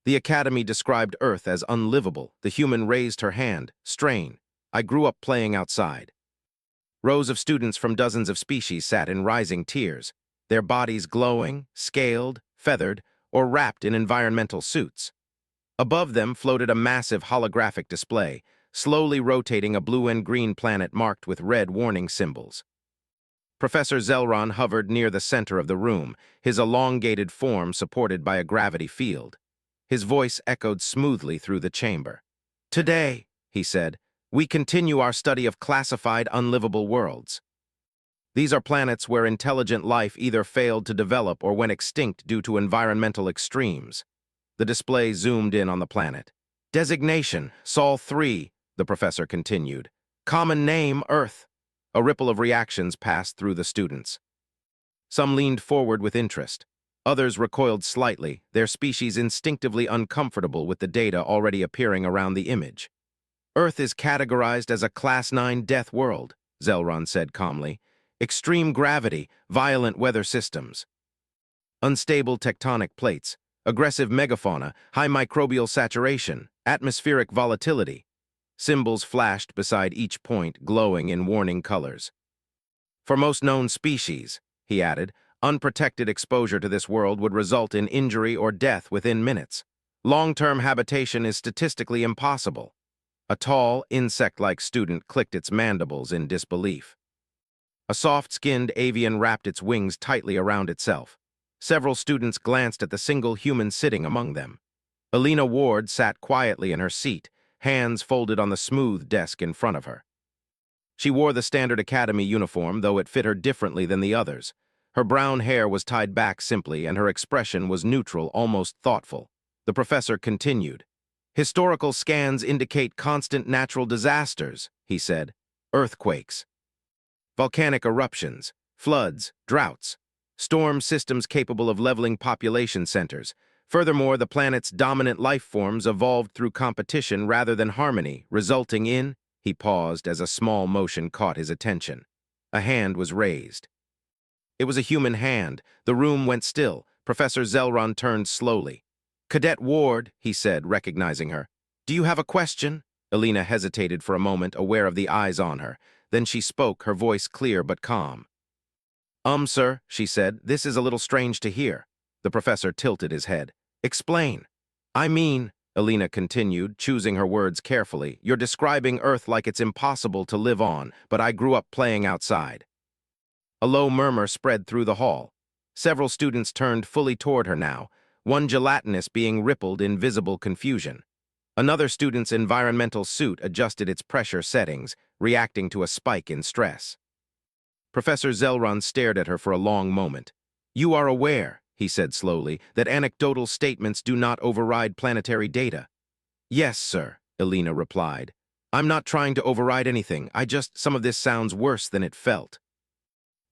The Academy described Earth as unlivable. The human raised her hand. Strain. I grew up playing outside. Rows of students from dozens of species sat in rising tiers, their bodies glowing, scaled, feathered, or wrapped in environmental suits. Above them floated a massive holographic display, slowly rotating a blue and green planet marked with red warning symbols. Professor Zelron hovered near the center of the room, his elongated form supported by a gravity field. His voice echoed smoothly through the chamber. "Today," he said, "we continue our study of classified unlivable worlds. These are planets where intelligent life either failed to develop or went extinct due to environmental extremes." The display zoomed in on the planet. "Designation, Sol 3, the professor continued. "Common name, Earth." A ripple of reactions passed through the students. Some leaned forward with interest. Others recoiled slightly, their species instinctively uncomfortable with the data already appearing around the image. "Earth is categorized as a Class 9 death world," Zelron said calmly. "Extreme gravity, violent weather systems. Unstable tectonic plates, aggressive megafauna, high microbial saturation, atmospheric volatility." Symbols flashed beside each point, glowing in warning colors. "For most known species," he added, "unprotected exposure to this world would result in injury or death within minutes. Long-term habitation is statistically impossible." A tall, insect-like student clicked its mandibles in disbelief. A soft-skinned avian wrapped its wings tightly around itself. Several students glanced at the single human sitting among them. Alina Ward sat quietly in her seat, hands folded on the smooth desk in front of her. She wore the standard academy uniform, though it fit her differently than the others. Her brown hair was tied back simply, and her expression was neutral, almost thoughtful. The professor continued. "Historical scans indicate constant natural disasters," he said. "Earthquakes, volcanic eruptions, floods, droughts, storm systems capable of leveling population centers. Furthermore, the planet's dominant life forms evolved through competition rather than harmony, resulting in—" He paused as a small motion caught his attention. A hand was raised. It was a human hand. The room went still. Professor Zelron turned slowly. "Cadet Ward," he said, recognizing her. "Do you have a question?" Alina hesitated for a moment, aware of the eyes on her. Then she spoke, her voice clear but calm. Sir," she said, "this is a little strange to hear." The professor tilted his head. "Explain." "I mean," Alina continued, choosing her words carefully, "you're describing Earth like it's impossible to live on, but I grew up playing outside." A low murmur spread through the hall. Several students turned fully toward her now, one gelatinous being rippled in visible confusion. Another student's environmental suit adjusted its pressure settings, reacting to a spike in stress. Professor Zelron stared at her for a long moment. "You are aware," he said slowly, "that anecdotal statements do not override planetary data." "Yes, sir," Alina replied. "I'm not trying to override anything. Some of this sounds worse than it felt."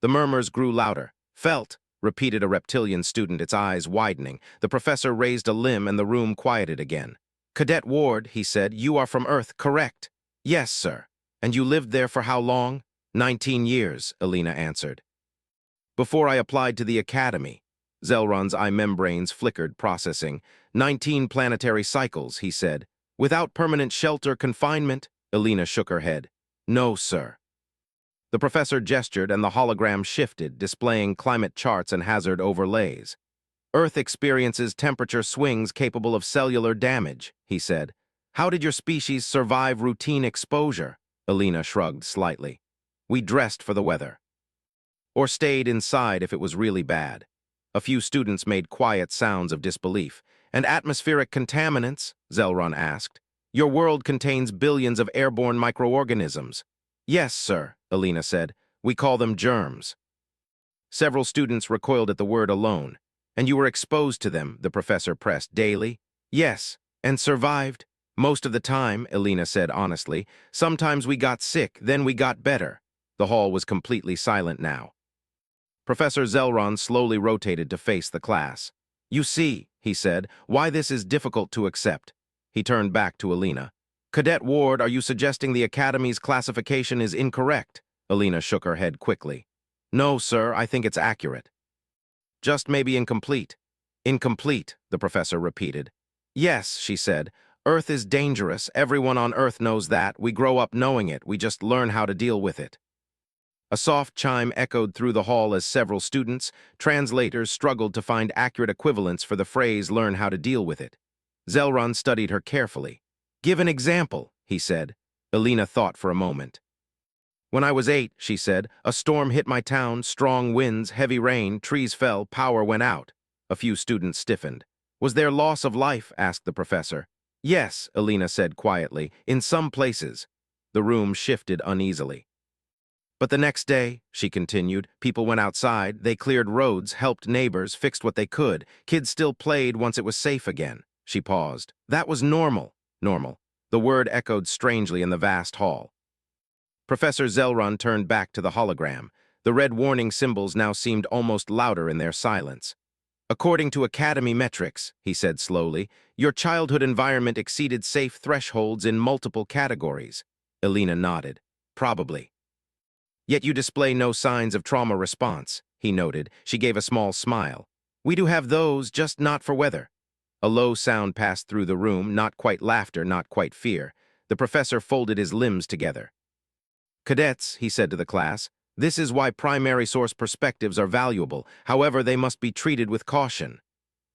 The murmurs grew louder. "Felt," repeated a reptilian student, its eyes widening. The professor raised a limb and the room quieted again. "Cadet Ward," he said, "you are from Earth, correct?" "Yes, sir." "And you lived there for how long?" 19 years, Alina answered. "Before I applied to the Academy." Zelron's eye membranes flickered, processing. 19 planetary cycles, he said. "Without permanent shelter confinement?" Alina shook her head. "No, sir." The professor gestured and the hologram shifted, displaying climate charts and hazard overlays. "Earth experiences temperature swings capable of cellular damage," he said. "How did your species survive routine exposure?" Alina shrugged slightly. "We dressed for the weather. Or stayed inside if it was really bad." A few students made quiet sounds of disbelief. "And atmospheric contaminants?" Zelron asked. "Your world contains billions of airborne microorganisms." "Yes, sir," Alina said. "We call them germs." Several students recoiled at the word alone. "And you were exposed to them," the professor pressed, "daily?" "Yes, and survived." "Most of the time," Alina said honestly. "Sometimes we got sick, then we got better." The hall was completely silent now. Professor Zelron slowly rotated to face the class. "You see," he said, "why this is difficult to accept." He turned back to Alina. "Cadet Ward, are you suggesting the Academy's classification is incorrect?" Alina shook her head quickly. "No, sir, I think it's accurate. Just maybe incomplete." "Incomplete," the professor repeated. Yes, she said. Earth is dangerous. Everyone on Earth knows that. We grow up knowing it. We just learn how to deal with it. A soft chime echoed through the hall as several students, translators, struggled to find accurate equivalents for the phrase learn how to deal with it. Zelron studied her carefully. Give an example, he said. Elena thought for a moment. When I was 8, she said, a storm hit my town, strong winds, heavy rain, trees fell, power went out. A few students stiffened. Was there loss of life? Asked the professor. Yes, Elena said quietly, in some places. The room shifted uneasily. But the next day, she continued, people went outside, they cleared roads, helped neighbors, fixed what they could. Kids still played once it was safe again. She paused. That was normal. Normal. The word echoed strangely in the vast hall. Professor Zelron turned back to the hologram. The red warning symbols now seemed almost louder in their silence. According to Academy metrics, he said slowly, your childhood environment exceeded safe thresholds in multiple categories. Elena nodded. Probably. Yet you display no signs of trauma response, he noted. She gave a small smile. We do have those, just not for weather. A low sound passed through the room, not quite laughter, not quite fear. The professor folded his limbs together. Cadets, he said to the class, this is why primary source perspectives are valuable. However, they must be treated with caution.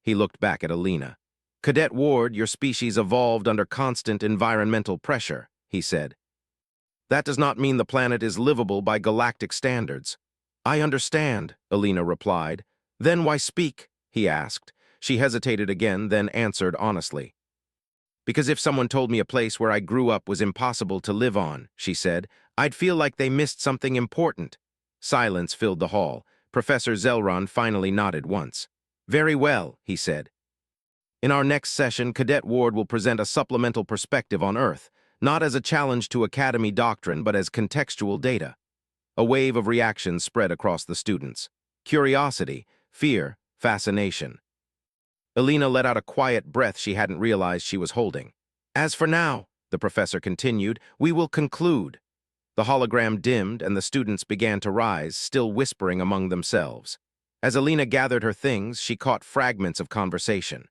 He looked back at Elena. Cadet Ward, your species evolved under constant environmental pressure, he said. That does not mean the planet is livable by galactic standards. I understand, Elena replied. Then why speak? He asked. She hesitated again, then answered honestly. Because if someone told me a place where I grew up was impossible to live on, she said, I'd feel like they missed something important. Silence filled the hall. Professor Zelron finally nodded once. Very well, he said. In our next session, Cadet Ward will present a supplemental perspective on Earth, not as a challenge to Academy doctrine, but as contextual data. A wave of reactions spread across the students. Curiosity, fear, fascination. Elena let out a quiet breath she hadn't realized she was holding. As for now, the professor continued, we will conclude. The hologram dimmed and the students began to rise, still whispering among themselves. As Elena gathered her things, she caught fragments of conversation.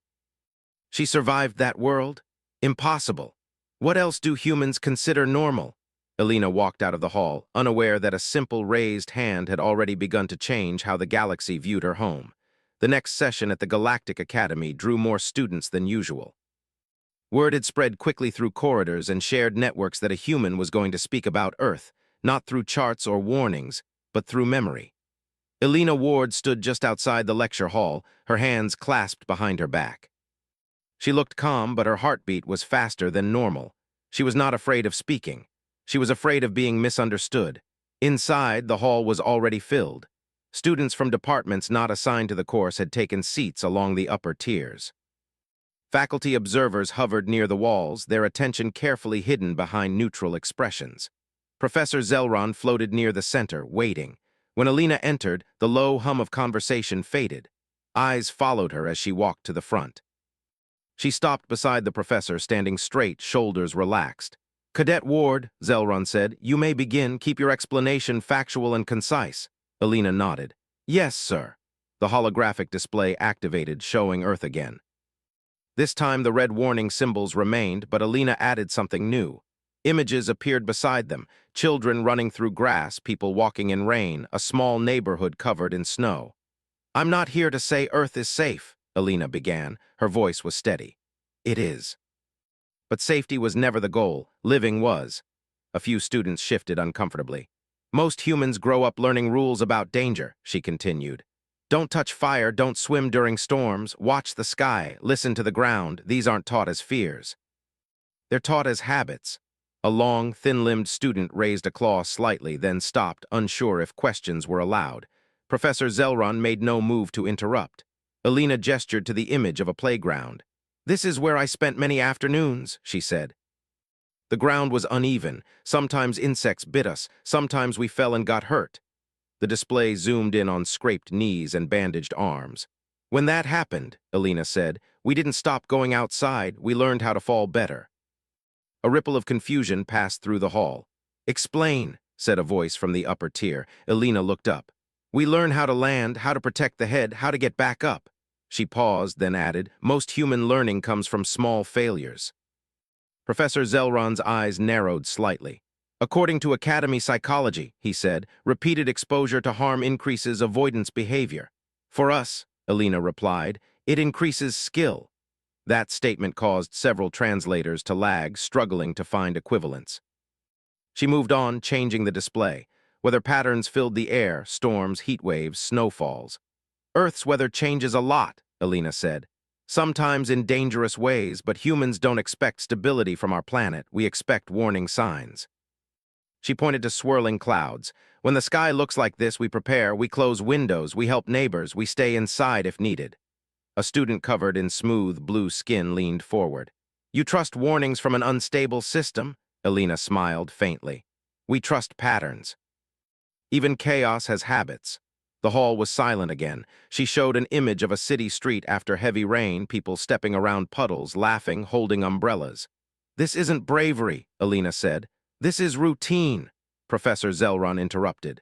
She survived that world? Impossible. What else do humans consider normal? Elena walked out of the hall, unaware that a simple raised hand had already begun to change how the galaxy viewed her home. The next session at the Galactic Academy drew more students than usual. Word had spread quickly through corridors and shared networks that a human was going to speak about Earth, not through charts or warnings, but through memory. Elena Ward stood just outside the lecture hall, her hands clasped behind her back. She looked calm, but her heartbeat was faster than normal. She was not afraid of speaking. She was afraid of being misunderstood. Inside, the hall was already filled. Students from departments not assigned to the course had taken seats along the upper tiers. Faculty observers hovered near the walls, their attention carefully hidden behind neutral expressions. Professor Zelron floated near the center, waiting. When Elena entered, the low hum of conversation faded. Eyes followed her as she walked to the front. She stopped beside the professor, standing straight, shoulders relaxed. Cadet Ward, Zelron said, you may begin. Keep your explanation factual and concise. Elena nodded. Yes, sir. The holographic display activated, showing Earth again. This time the red warning symbols remained, but Elena added something new. Images appeared beside them, children running through grass, people walking in rain, a small neighborhood covered in snow. I'm not here to say Earth is safe, Elena began. Her voice was steady. It is. But safety was never the goal. Living was. A few students shifted uncomfortably. Most humans grow up learning rules about danger, she continued. Don't touch fire, don't swim during storms, watch the sky, listen to the ground. These aren't taught as fears. They're taught as habits. A long, thin-limbed student raised a claw slightly, then stopped, unsure if questions were allowed. Professor Zelron made no move to interrupt. Elena gestured to the image of a playground. This is where I spent many afternoons, she said. The ground was uneven. Sometimes insects bit us. Sometimes we fell and got hurt. The display zoomed in on scraped knees and bandaged arms. When that happened, Elena said, we didn't stop going outside. We learned how to fall better. A ripple of confusion passed through the hall. Explain, said a voice from the upper tier. Elena looked up. We learn how to land, how to protect the head, how to get back up. She paused, then added, most human learning comes from small failures. Professor Zelron's eyes narrowed slightly. According to Academy psychology, he said, repeated exposure to harm increases avoidance behavior. For us, Alina replied, it increases skill. That statement caused several translators to lag, struggling to find equivalents. She moved on, changing the display. Weather patterns filled the air, storms, heat waves, snowfalls. Earth's weather changes a lot, Alina said. Sometimes in dangerous ways, but humans don't expect stability from our planet. We expect warning signs. She pointed to swirling clouds. When the sky looks like this, we prepare, we close windows, we help neighbors, we stay inside if needed. A student covered in smooth blue skin leaned forward. You trust warnings from an unstable system? Alina smiled faintly. We trust patterns. Even chaos has habits. The hall was silent again. She showed an image of a city street after heavy rain, people stepping around puddles, laughing, holding umbrellas. This isn't bravery, Alina said. This is routine, Professor Zelron interrupted.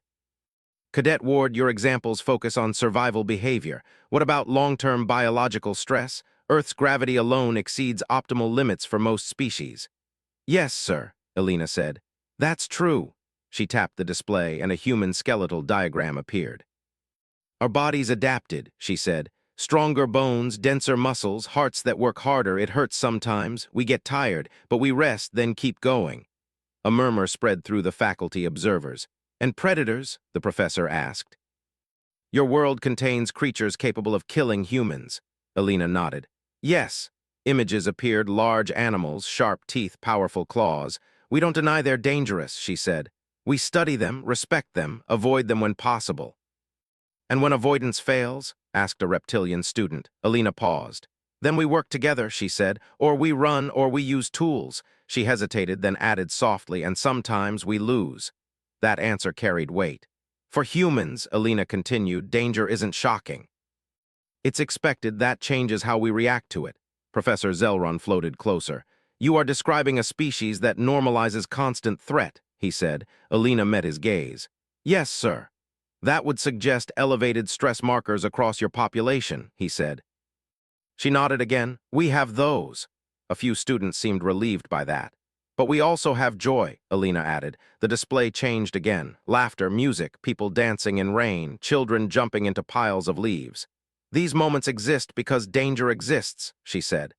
Cadet Ward, your examples focus on survival behavior. What about long-term biological stress? Earth's gravity alone exceeds optimal limits for most species. Yes, sir, Alina said. That's true. She tapped the display and a human skeletal diagram appeared. Our bodies adapted, she said. Stronger bones, denser muscles, hearts that work harder. It hurts sometimes. We get tired, but we rest, then keep going. A murmur spread through the faculty observers. And predators? The professor asked. Your world contains creatures capable of killing humans. Alina nodded. Yes. Images appeared, large animals, sharp teeth, powerful claws. We don't deny they're dangerous, she said. We study them, respect them, avoid them when possible. And when avoidance fails? Asked a reptilian student. Alina paused. Then we work together, she said, or we run, or we use tools. She hesitated, then added softly, and sometimes we lose. That answer carried weight. For humans, Alina continued, danger isn't shocking. It's expected. That changes how we react to it. Professor Zelron floated closer. You are describing a species that normalizes constant threat, he said. Alina met his gaze. Yes, sir. That would suggest elevated stress markers across your population, he said. She nodded again. We have those. A few students seemed relieved by that. But we also have joy, Alina added. The display changed again. Laughter, music, people dancing in rain, children jumping into piles of leaves. These moments exist because danger exists, she said.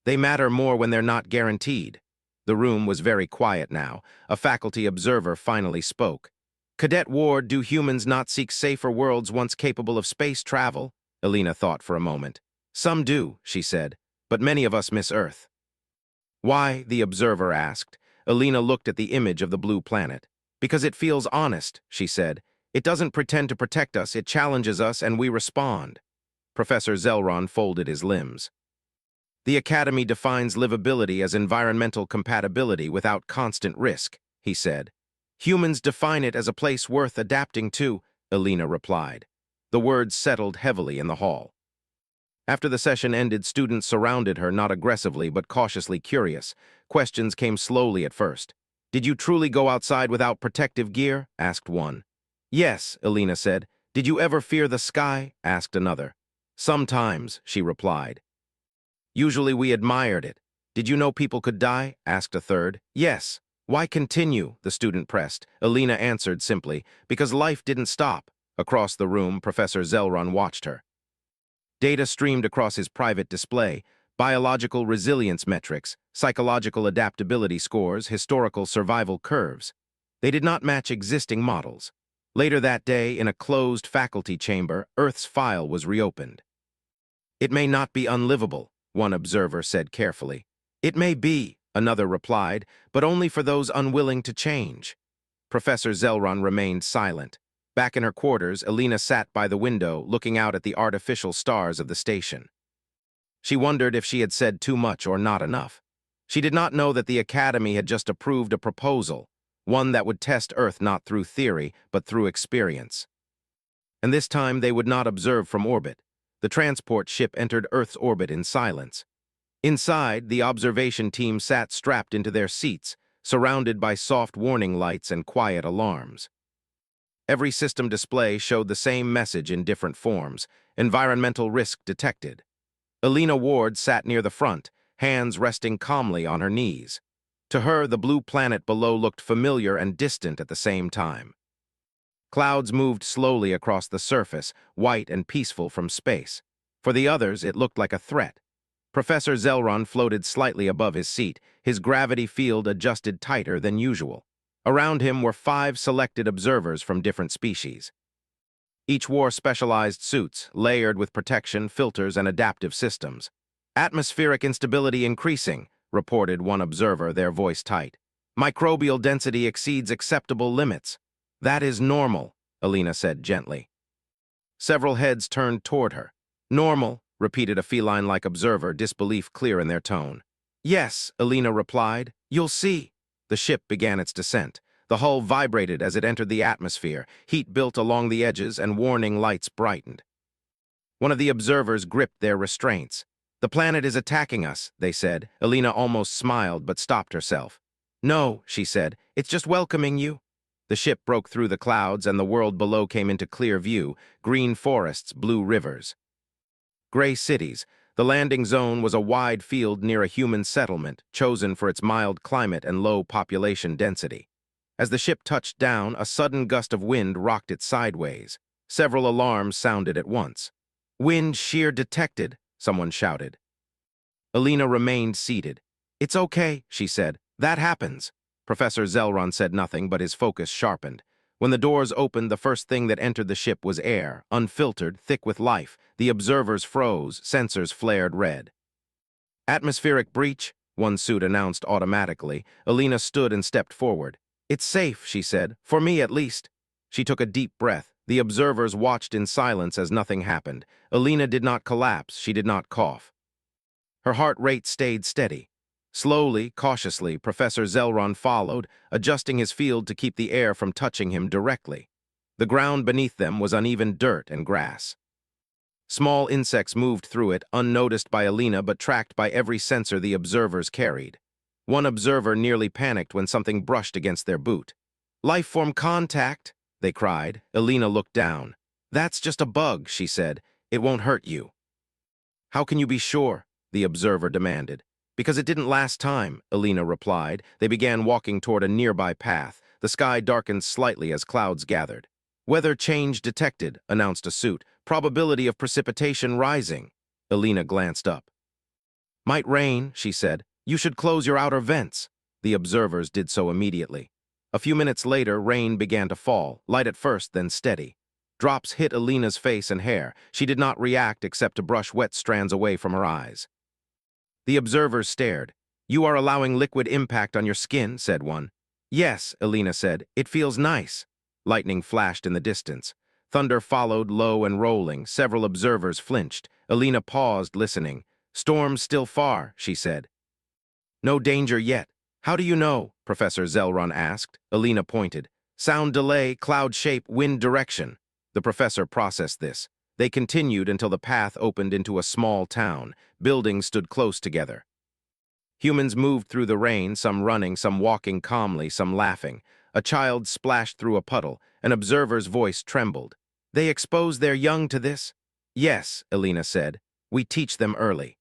They matter more when they're not guaranteed. The room was very quiet now. A faculty observer finally spoke. Cadet Ward, do humans not seek safer worlds once capable of space travel? Alina thought for a moment. Some do, she said, but many of us miss Earth. Why? The observer asked. Alina looked at the image of the blue planet. Because it feels honest, she said. It doesn't pretend to protect us, it challenges us, and we respond. Professor Zelron folded his limbs. The Academy defines livability as environmental compatibility without constant risk, he said. Humans define it as a place worth adapting to, Alina replied. The words settled heavily in the hall. After the session ended, students surrounded her, not aggressively but cautiously curious. Questions came slowly at first. Did you truly go outside without protective gear? Asked one. Yes, Alina said. Did you ever fear the sky? Asked another. Sometimes, she replied. Usually we admired it. Did you know people could die? Asked a third. Yes. Why continue? The student pressed. Alina answered simply, because life didn't stop. Across the room, Professor Zelron watched her. Data streamed across his private display, biological resilience metrics, psychological adaptability scores, historical survival curves. They did not match existing models. Later that day, in a closed faculty chamber, Earth's file was reopened. It may not be unlivable, one observer said carefully. It may be, another replied, but only for those unwilling to change. Professor Zelron remained silent. Back in her quarters, Alina sat by the window, looking out at the artificial stars of the station. She wondered if she had said too much or not enough. She did not know that the Academy had just approved a proposal, one that would test Earth not through theory, but through experience. And this time they would not observe from orbit. The transport ship entered Earth's orbit in silence. Inside, the observation team sat strapped into their seats, surrounded by soft warning lights and quiet alarms. Every system display showed the same message in different forms: environmental risk detected. Elena Ward sat near the front, hands resting calmly on her knees. To her, the blue planet below looked familiar and distant at the same time. Clouds moved slowly across the surface, white and peaceful from space. For the others, it looked like a threat. Professor Zelron floated slightly above his seat, his gravity field adjusted tighter than usual. Around him were 5 selected observers from different species. Each wore specialized suits, layered with protection, filters, and adaptive systems. Atmospheric instability increasing, reported one observer, their voice tight. Microbial density exceeds acceptable limits. That is normal, Elena said gently. Several heads turned toward her. Normal, repeated a feline-like observer, disbelief clear in their tone. Yes, Elena replied. You'll see. The ship began its descent. The hull vibrated as it entered the atmosphere. Heat built along the edges and warning lights brightened. One of the observers gripped their restraints. The planet is attacking us, they said. Elena almost smiled but stopped herself. No, she said, it's just welcoming you. The ship broke through the clouds and the world below came into clear view, green forests, blue rivers. Gray cities. The landing zone was a wide field near a human settlement, chosen for its mild climate and low population density. As the ship touched down, a sudden gust of wind rocked it sideways. Several alarms sounded at once. Wind shear detected, someone shouted. Elena remained seated. It's okay, she said. That happens. Professor Zelron said nothing, but his focus sharpened. When the doors opened, the first thing that entered the ship was air, unfiltered, thick with life. The observers froze, sensors flared red. Atmospheric breach, one suit announced automatically. Elena stood and stepped forward. It's safe, she said, for me at least. She took a deep breath. The observers watched in silence as nothing happened. Elena did not collapse, she did not cough. Her heart rate stayed steady. Slowly, cautiously, Professor Zelron followed, adjusting his field to keep the air from touching him directly. The ground beneath them was uneven dirt and grass. Small insects moved through it, unnoticed by Elena but tracked by every sensor the observers carried. One observer nearly panicked when something brushed against their boot. Life-form contact, they cried. Elena looked down. That's just a bug, she said. It won't hurt you. How can you be sure? The observer demanded. Because it didn't last time, Elena replied. They began walking toward a nearby path. The sky darkened slightly as clouds gathered. Weather change detected, announced a suit. Probability of precipitation rising. Elena glanced up. Might rain, she said. You should close your outer vents. The observers did so immediately. A few minutes later, rain began to fall, light at first, then steady. Drops hit Elena's face and hair. She did not react except to brush wet strands away from her eyes. The observers stared. You are allowing liquid impact on your skin, said one. Yes, Elena said. It feels nice. Lightning flashed in the distance. Thunder followed, low and rolling. Several observers flinched. Elena paused, listening. Storm's still far, she said. No danger yet. How do you know? Professor Zelron asked. Elena pointed. Sound delay, cloud shape, wind direction. The professor processed this. They continued until the path opened into a small town. Buildings stood close together. Humans moved through the rain, some running, some walking calmly, some laughing. A child splashed through a puddle. An observer's voice trembled. They expose their young to this? Yes, Elena said. We teach them early.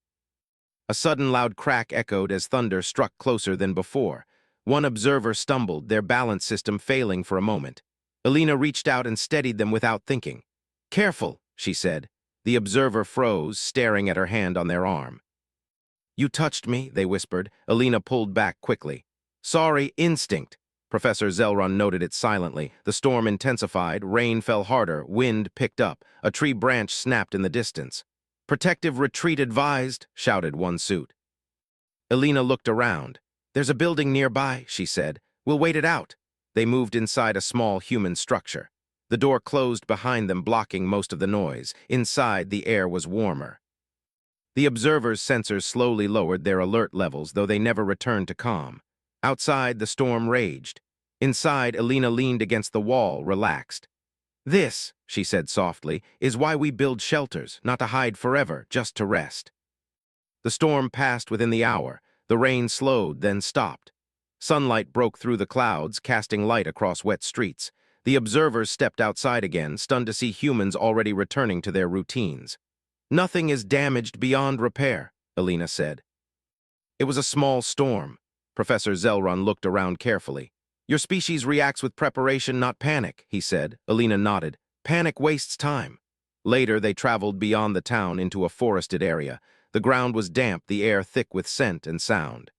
A sudden loud crack echoed as thunder struck closer than before. One observer stumbled, their balance system failing for a moment. Elena reached out and steadied them without thinking. Careful, she said. The observer froze, staring at her hand on their arm. You touched me, they whispered. Elena pulled back quickly. Sorry, instinct. Professor Zelron noted it silently. The storm intensified, rain fell harder, wind picked up. A tree branch snapped in the distance. Protective retreat advised, shouted one suit. Elena looked around. There's a building nearby, she said. We'll wait it out. They moved inside a small human structure. The door closed behind them, blocking most of the noise. Inside, the air was warmer. The observers' sensors slowly lowered their alert levels, though they never returned to calm. Outside, the storm raged. Inside, Elena leaned against the wall, relaxed. This, she said softly, is why we build shelters, not to hide forever, just to rest. The storm passed within the hour. The rain slowed, then stopped. Sunlight broke through the clouds, casting light across wet streets. The observers stepped outside again, stunned to see humans already returning to their routines. "Nothing is damaged beyond repair," Alina said. "It was a small storm." Professor Zelron looked around carefully. "Your species reacts with preparation, not panic," he said. Alina nodded. "Panic wastes time." Later, they traveled beyond the town into a forested area. The ground was damp, the air thick with scent and sound.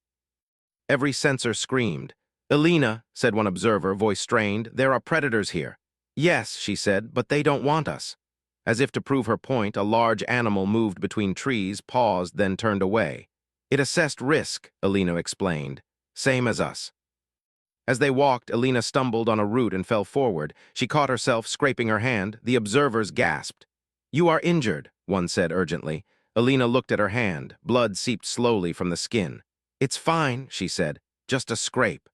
Every sensor screamed. "Alina," said one observer, voice strained, "there are predators here." "Yes," she said, "but they don't want us." As if to prove her point, a large animal moved between trees, paused, then turned away. "It assessed risk," Alina explained. "Same as us." As they walked, Alina stumbled on a root and fell forward. She caught herself, scraping her hand. The observers gasped. "You are injured," one said urgently. Alina looked at her hand. Blood seeped slowly from the skin. "It's fine," she said. "Just a scrape."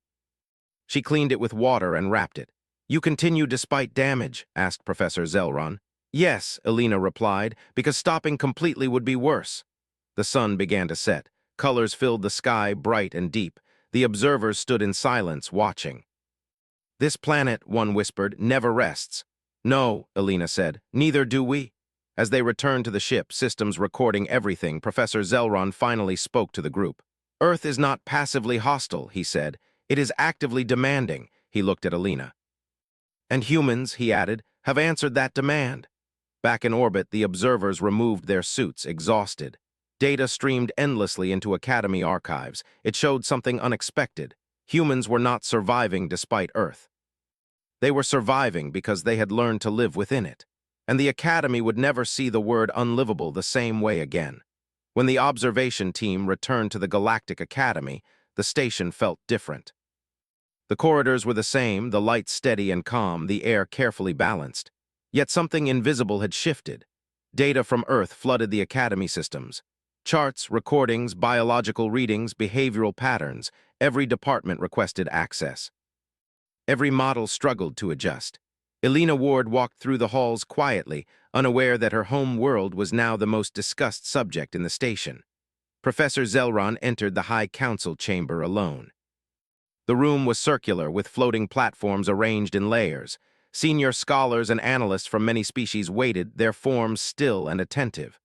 She cleaned it with water and wrapped it. "You continue despite damage?" asked Professor Zelron. "Yes," Alina replied, "because stopping completely would be worse." The sun began to set. Colors filled the sky, bright and deep. The observers stood in silence, watching. "This planet," one whispered, "never rests." "No," Alina said, "neither do we." As they returned to the ship, systems recording everything, Professor Zelron finally spoke to the group. "Earth is not passively hostile," he said. "It is actively demanding." He looked at Alina. "And humans," he added, "have answered that demand." Back in orbit, the observers removed their suits, exhausted. Data streamed endlessly into Academy archives. It showed something unexpected. Humans were not surviving despite Earth. They were surviving because they had learned to live within it. And the Academy would never see the word unlivable the same way again. When the observation team returned to the Galactic Academy, the station felt different. The corridors were the same, the lights steady and calm, the air carefully balanced. Yet something invisible had shifted. Data from Earth flooded the Academy systems. Charts, recordings, biological readings, behavioral patterns. Every department requested access. Every model struggled to adjust. Alina Ward walked through the halls quietly, unaware that her home world was now the most discussed subject in the station. Professor Zelron entered the High Council chamber alone. The room was circular, with floating platforms arranged in layers. Senior scholars and analysts from many species waited, their forms still and attentive.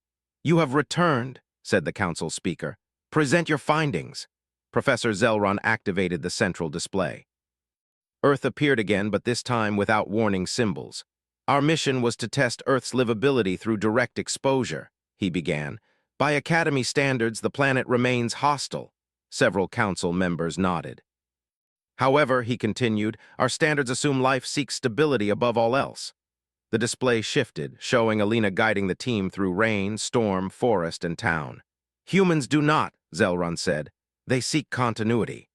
"You have returned," said the council speaker. "Present your findings." Professor Zelron activated the central display. Earth appeared again, but this time without warning symbols. "Our mission was to test Earth's livability through direct exposure," he began. "By Academy standards, the planet remains hostile." Several council members nodded. "However," he continued, "our standards assume life seeks stability above all else." The display shifted, showing Alina guiding the team through rain, storm, forest, and town. "Humans do not," Zelron said. "They seek continuity.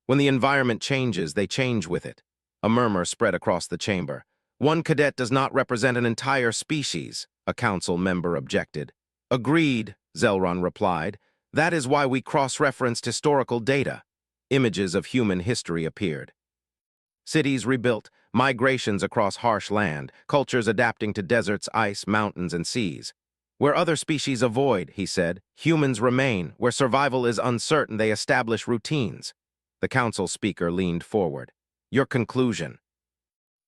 When the environment changes, they change with it." A murmur spread across the chamber. "One cadet does not represent an entire species," a council member objected. "Agreed," Zelron replied. "That is why we cross-referenced historical data." Images of human history appeared. Cities rebuilt, migrations across harsh land, cultures adapting to deserts, ice, mountains, and seas. "Where other species avoid," he said, "humans remain. Where survival is uncertain, they establish routines." The council speaker leaned forward. "Your conclusion."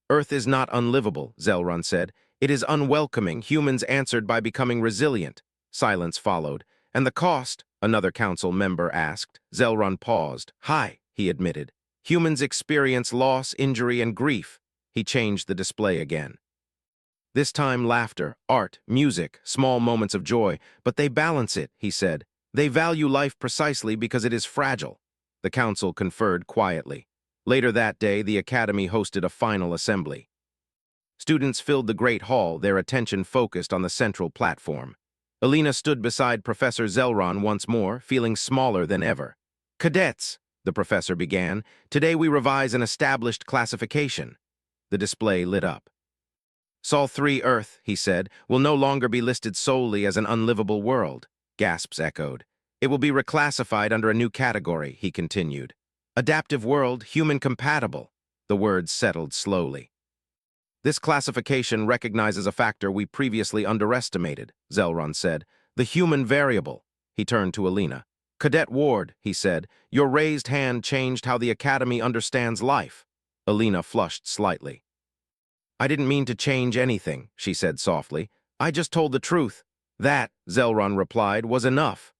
"Earth is not unlivable," Zelron said. "It is unwelcoming." Humans answered by becoming resilient. Silence followed. "And the cost?" another council member asked. Zelron paused. "High," he admitted. "Humans experience loss, injury, and grief." He changed the display again. "This time laughter, art, music, small moments of joy, but they balance it," he said. "They value life precisely because it is fragile." The council conferred quietly. Later that day, the Academy hosted a final assembly. Students filled the great hall, their attention focused on the central platform. Alina stood beside Professor Zelron once more, feeling smaller than ever. "Cadets," the professor began, "today we revise an established classification." The display lit up. "Sol 3 Earth," he said, "will no longer be listed solely as an unlivable world." Gasps echoed. "It will be reclassified under a new category," he continued. "Adaptive world, human compatible." The words settled slowly. "This classification recognizes a factor we previously underestimated," Zelron said. "The human variable." He turned to Alina. "Cadet Ward," he said, "your raised hand changed how the Academy understands life." Alina flushed slightly. I didn't mean to change anything, she said softly. I just told the truth. That, Zelron replied, was enough.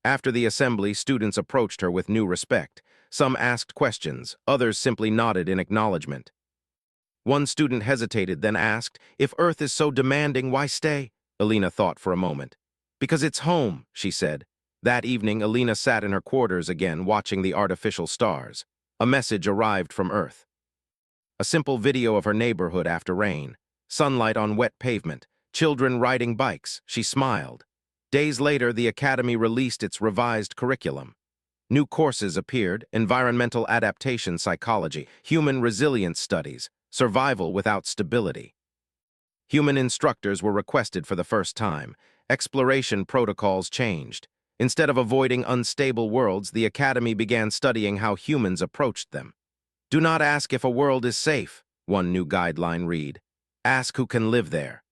After the assembly, students approached her with new respect. Some asked questions, others simply nodded in acknowledgement. One student hesitated, then asked, "If Earth is so demanding, why stay?" Alina thought for a moment. "Because it's home," she said. That evening, Alina sat in her quarters again, watching the artificial stars. A message arrived from Earth. A simple video of her neighborhood after rain. Sunlight on wet pavement. Children riding bikes. She smiled. Days later, the Academy released its revised curriculum. New courses appeared: environmental adaptation psychology, human resilience studies, survival without stability. Human instructors were requested for the first time. Exploration protocols changed. Instead of avoiding unstable worlds, the Academy began studying how humans approached them. Do not ask if a world is safe, one new guideline read. Ask who can live there.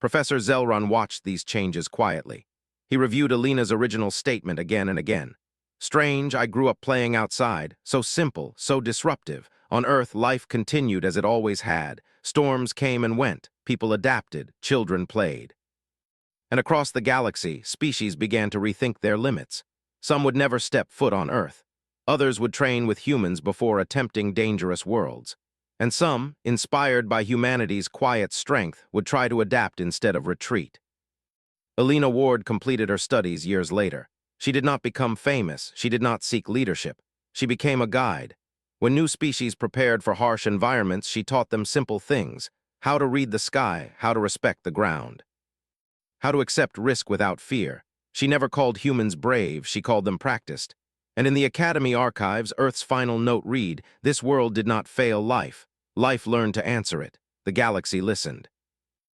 Professor Zelron watched these changes quietly. He reviewed Alina's original statement again and again. Strange, I grew up playing outside, so simple, so disruptive. On Earth, life continued as it always had. Storms came and went, people adapted, children played. And across the galaxy, species began to rethink their limits. Some would never step foot on Earth. Others would train with humans before attempting dangerous worlds. And some, inspired by humanity's quiet strength, would try to adapt instead of retreat. Alina Ward completed her studies years later. She did not become famous, she did not seek leadership. She became a guide. When new species prepared for harsh environments, she taught them simple things: how to read the sky, how to respect the ground, how to accept risk without fear. She never called humans brave, she called them practiced. And in the Academy archives, Earth's final note read, "This world did not fail life. Life learned to answer it." The galaxy listened.